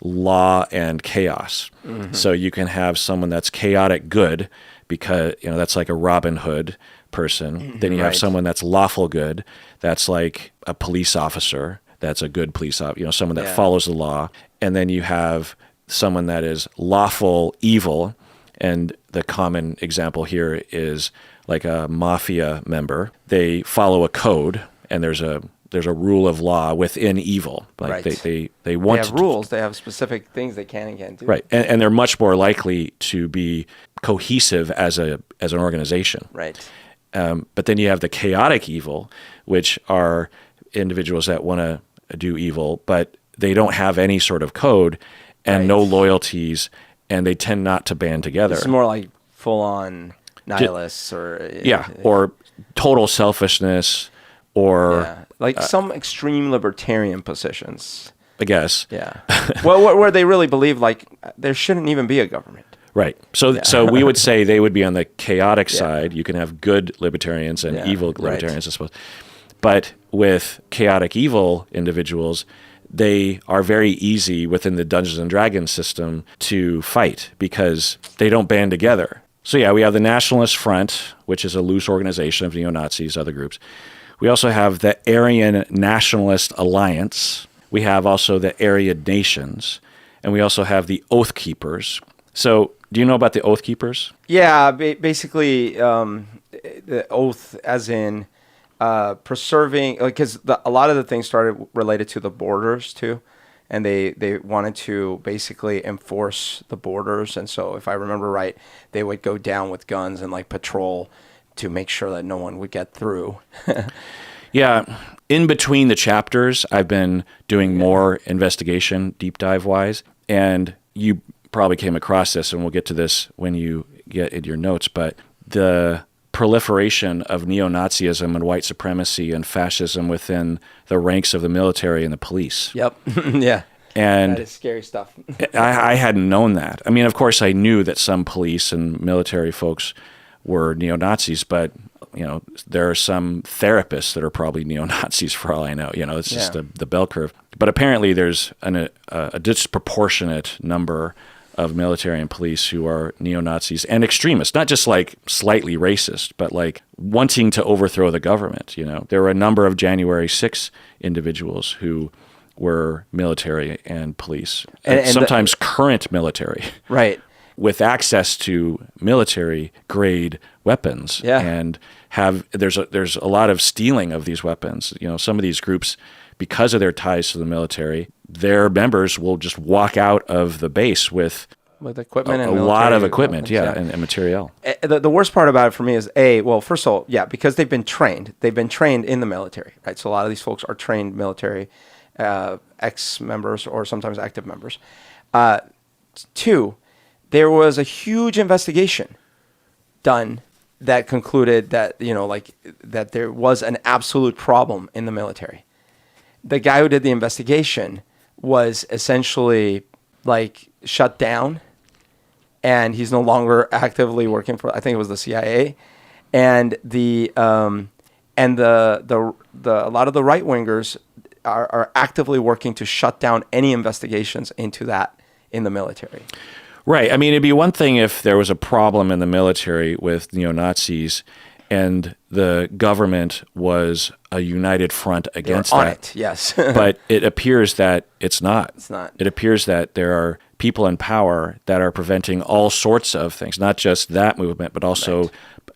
law and chaos. Mm-hmm. So you can have someone that's chaotic good because, that's like a Robin Hood person. Then you have someone that's lawful good. That's like a police officer. That's a good police officer, someone that follows the law. And then you have someone that is lawful evil. And the common example here is like a mafia member. They follow a code and there's a rule of law within evil. Like right. they want to rules. They have specific things they can and can't do. Right. And they're much more likely to be cohesive as an organization. Right. But then you have the chaotic evil, which are individuals that want to do evil, but they don't have any sort of code and no loyalties, and they tend not to band together. It's more like full-on nihilists or total selfishness or... like some extreme libertarian positions. I guess. Yeah. Well, where they really believe like there shouldn't even be a government. Right. So we would say they would be on the chaotic side. You can have good libertarians and evil libertarians, I suppose. But with chaotic evil individuals, they are very easy within the Dungeons and Dragons system to fight because they don't band together. So we have the Nationalist Front, which is a loose organization of neo-Nazis, other groups. We also have the Aryan Nationalist Alliance. We have also the Aryan Nations. And we also have the Oath Keepers. So do you know about the Oath Keepers? Yeah, basically the oath as in preserving, because a lot of the things started related to the borders too. And they wanted to basically enforce the borders. And so if I remember right, they would go down with guns and like patrol to make sure that no one would get through. Yeah. In between the chapters, I've been doing more investigation, deep dive wise. And you probably came across this, and we'll get to this when you get in your notes, but the proliferation of neo-Nazism and white supremacy and fascism within the ranks of the military and the police. Yep. Yeah. And that is scary stuff. I hadn't known that. I mean, of course, I knew that some police and military folks were neo-Nazis, but there are some therapists that are probably neo-Nazis for all I know. It's just the bell curve. But apparently there's a disproportionate number of military and police who are neo-Nazis and extremists, not just like slightly racist, but like wanting to overthrow the government. There were a number of January 6 individuals who were military and police, and sometimes current military. Right. With access to military grade weapons, and there's a lot of stealing of these weapons. Some of these groups, because of their ties to the military, their members will just walk out of the base with equipment and a lot of equipment, and materiel. The worst part about it for me is first of all, because they've been trained in the military, right? So a lot of these folks are trained military, ex-members or sometimes active members. Two, there was a huge investigation done that concluded that, that there was an absolute problem in the military. The guy who did the investigation was essentially like shut down, and he's no longer actively working for, I think it was the CIA, and a lot of the right wingers are actively working to shut down any investigations into that in the military. Right. I mean, it'd be one thing if there was a problem in the military with neo-Nazis and the government was a united front against that. It, yes. But it appears that it's not. It's not. It appears that there are people in power that are preventing all sorts of things, not just that movement, but also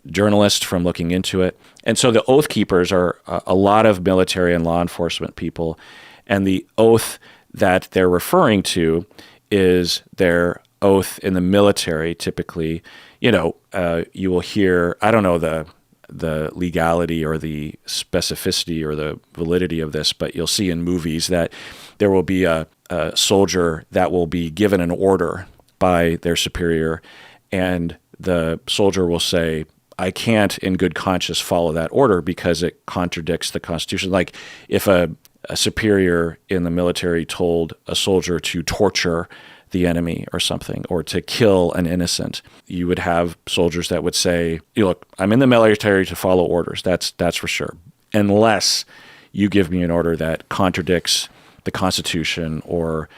journalists from looking into it. And so the Oath Keepers are a lot of military and law enforcement people, And the oath that they're referring to is their oath in the military. Typically, you will hear, I don't know the legality or the specificity or the validity of this, but you'll see in movies that there will be a soldier that will be given an order by their superior, and the soldier will say, I can't in good conscience follow that order because it contradicts the Constitution. Like if a superior in the military told a soldier to torture the enemy or something, or to kill an innocent, you would have soldiers that would say, look, I'm in the military to follow orders. That's for sure. Unless you give me an order that contradicts the Constitution or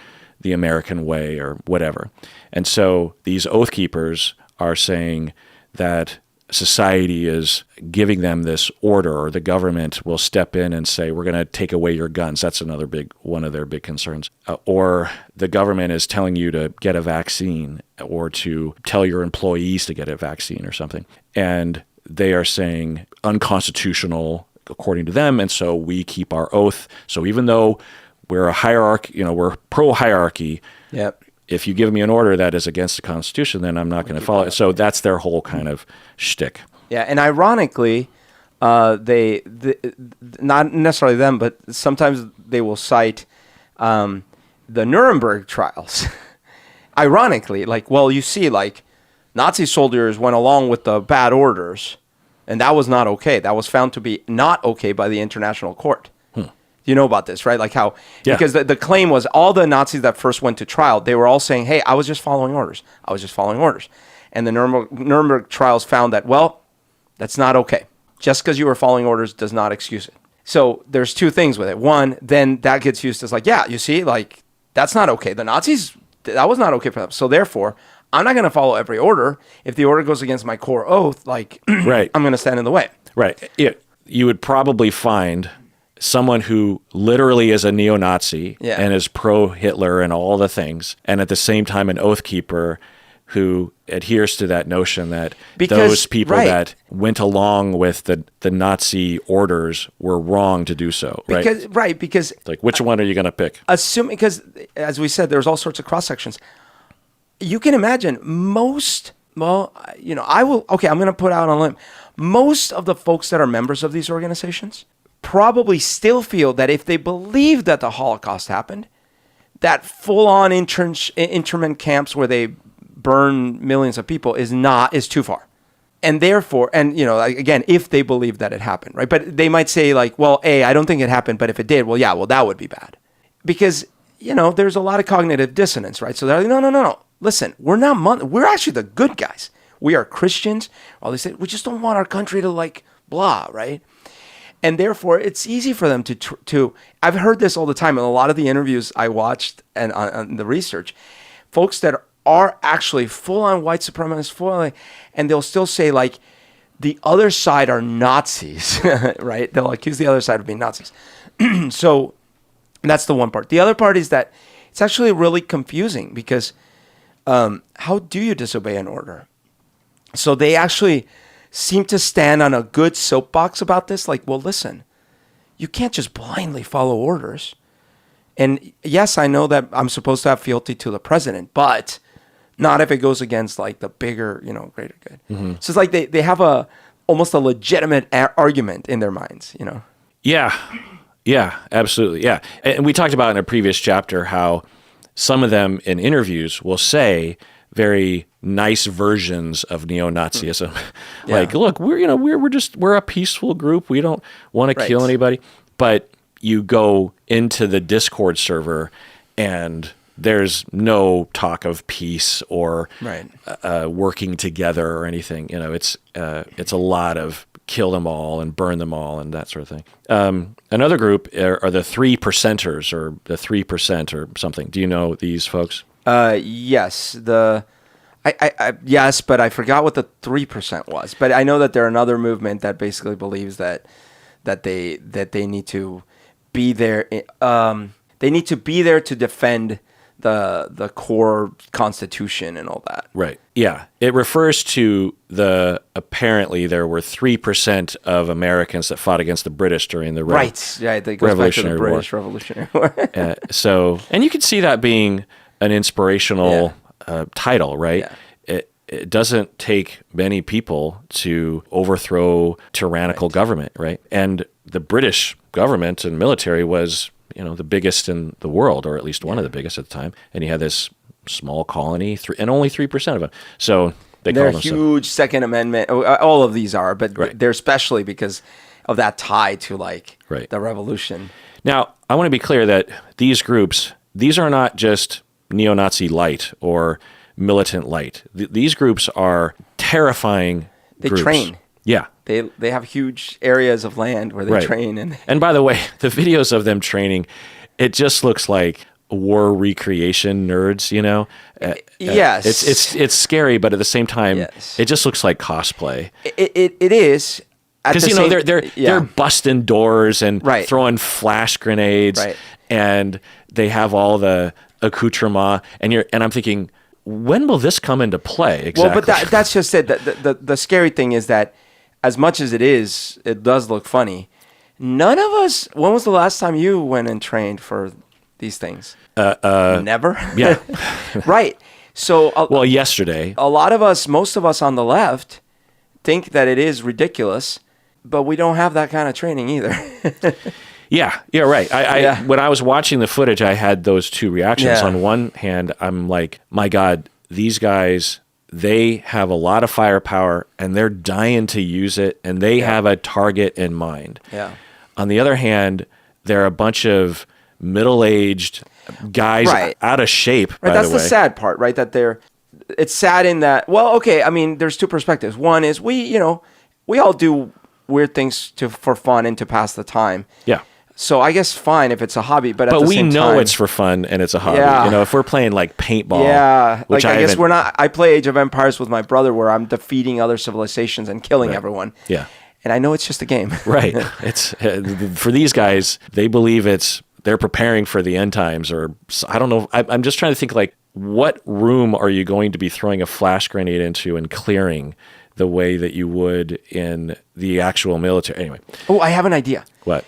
the American way or whatever. And so these oath keepers are saying that society is giving them this order, or the government will step in and say, we're going to take away your guns. That's another one of their big concerns. Or the government is telling you to get a vaccine, or to tell your employees to get a vaccine or something. And they are saying unconstitutional according to them. And so we keep our oath. So even though we're a hierarchy, we're pro-hierarchy, yep. If you give me an order that is against the Constitution, then I'm not going to follow it. So that's their whole kind of shtick. Yeah, and ironically, they not necessarily them, but sometimes they will cite the Nuremberg trials. Ironically, you see, Nazi soldiers went along with the bad orders, and that was not okay. That was found to be not okay by the International Court. You know about this, right? Because the claim was all the Nazis that first went to trial, they were all saying, hey, I was just following orders. And the Nuremberg trials found that, that's not okay. Just because you were following orders does not excuse it. So there's two things with it. One, then that gets used as you see, that's not okay. The Nazis, that was not okay for them. So therefore, I'm not going to follow every order. If the order goes against my core oath, right. I'm going to stand in the way. Right. You would probably find someone who literally is a neo-Nazi and is pro-Hitler and all the things, and at the same time an oath keeper who adheres to that notion that those people that went along with the Nazi orders were wrong to do so. Because which one are you going to pick? Because as we said, there's all sorts of cross-sections. You can imagine I'm going to put out on a limb. Most of the folks that are members of these organizations probably still feel that if they believe that the Holocaust happened, that full-on internment camps where they burn millions of people is too far. And therefore, again, if they believe that it happened, right? But they might say I don't think it happened, but if it did, that would be bad. Because, there's a lot of cognitive dissonance, right? So they're like, no. Listen, we're actually the good guys. We are Christians. All they say, we just don't want our country to blah, right? And therefore, it's easy for them to. I've heard this all the time in a lot of the interviews I watched and on the research. Folks that are actually full-on white supremacists, and they'll still say the other side are Nazis, right? They'll accuse the other side of being Nazis. So that's the one part. The other part is that it's actually really confusing because how do you disobey an order? So they actually seem to stand on a good soapbox about this. Listen, you can't just blindly follow orders. And yes, I know that I'm supposed to have fealty to the president, but not if it goes against the bigger, greater good. Mm-hmm. So it's they have almost a legitimate argument in their minds, Yeah, absolutely. Yeah. And we talked about in a previous chapter how some of them in interviews will say very nice versions of neo-Nazism. Look, we're a peaceful group. We don't want to kill anybody. But you go into the Discord server and there's no talk of peace or working together or anything. It's a lot of kill them all and burn them all and that sort of thing. Another group are the 3%ers or the 3% or something. Do you know these folks? Yes. Yes, but I forgot what the 3% was. But I know that they're another movement that basically believes that they need to be there. They need to be there to defend the core constitution and all that. Right. Yeah. It refers to apparently there were 3% of Americans that fought against the British during the Right. Yeah, it goes back to the British Revolutionary War. And you can see that being an inspirational title, right? Yeah. It doesn't take many people to overthrow tyrannical government, right? And the British government and military was, the biggest in the world, or at least one of the biggest at the time. And you had this small colony, and only 3% of them. So they're huge Second Amendment. All of these are, but right. they're especially because of that tie to right. the revolution. Now, I want to be clear that these groups, these are not just neo-Nazi light or militant light. These groups are terrifying groups. They train. Yeah. They have huge areas of land where they train. And by the way, the videos of them training, it just looks like war recreation nerds, Yes. It's scary, but at the same time, it just looks like cosplay. It is. Because, they're busting doors and throwing flash grenades. Right. And they have all the accoutrement. And I'm thinking, when will this come into play? Exactly. Well, but that's just it. The scary thing is that as much as it does look funny, none of us, when was the last time you went and trained for these things? Never? Yeah. Right. So, yesterday. A lot of us, most of us on the left, think that it is ridiculous, but we don't have that kind of training either. Yeah, right. When I was watching the footage, I had those two reactions. Yeah. On one hand, I'm like, my God, these guys, they have a lot of firepower and they're dying to use it, and they have a target in mind. Yeah. On the other hand, they're a bunch of middle-aged guys out of shape, by the way. That's the sad part, right? It's sad in that, there's two perspectives. One is we all do weird things for fun and to pass the time. Yeah. So I guess fine if it's a hobby, but at the we same know time, it's for fun and it's a hobby. Yeah. If we're playing like paintball, which I guess we're not. I play Age of Empires with my brother, where I'm defeating other civilizations and killing everyone. Yeah, and I know it's just a game. Right. It's for these guys. They believe they're preparing for the end times, or I don't know. I'm just trying to think, like, what room are you going to be throwing a flash grenade into and clearing the way that you would in the actual military? Anyway. Oh, I have an idea. What?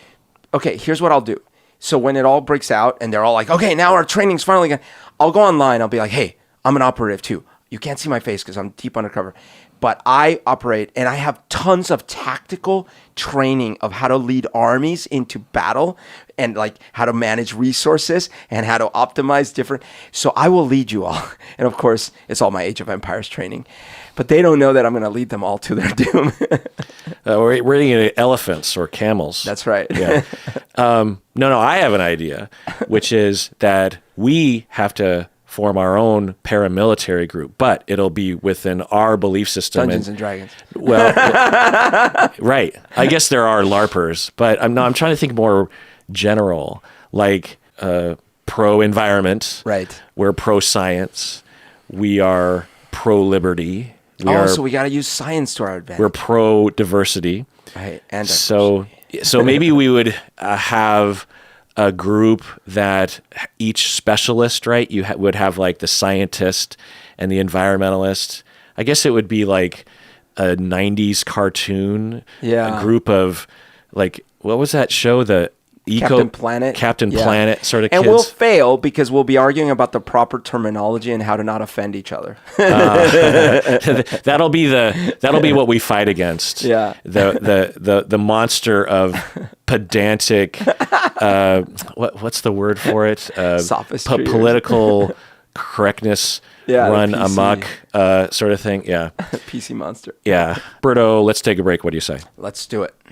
Okay, here's what I'll do. So when it all breaks out and they're all like, okay, now our training's finally gone, I'll go online. I'll be like, hey, I'm an operative too. You can't see my face because I'm deep undercover. But I operate, and I have tons of tactical training of how to lead armies into battle, and like how to manage resources and how to optimize different. So I will lead you all. And of course, it's all my Age of Empires training. But they don't know that I'm going to lead them all to their doom. We're eating elephants or camels. That's right. Yeah. No, I have an idea, which is that we have to form our own paramilitary group, but it'll be within our belief system. Dungeons and Dragons. Well, right. I guess there are LARPers, but I'm trying to think more general, like pro-environment. Right. We're pro-science. We are pro-liberty. So we got to use science to our advantage. We're pro-diversity. Right. And so maybe we would have a group that each specialist, right? You would have like the scientist and the environmentalist. I guess it would be like a 90s cartoon. Yeah. A group of, like, what was that show? The Captain Planet sort of kids. And we'll fail because we'll be arguing about the proper terminology and how to not offend each other. That'll be what we fight against. Yeah. The monster of pedantic, what's the word for it? Sophistry. Political correctness run amok, sort of thing. Yeah. PC monster. Yeah. Berto, let's take a break. What do you say? Let's do it.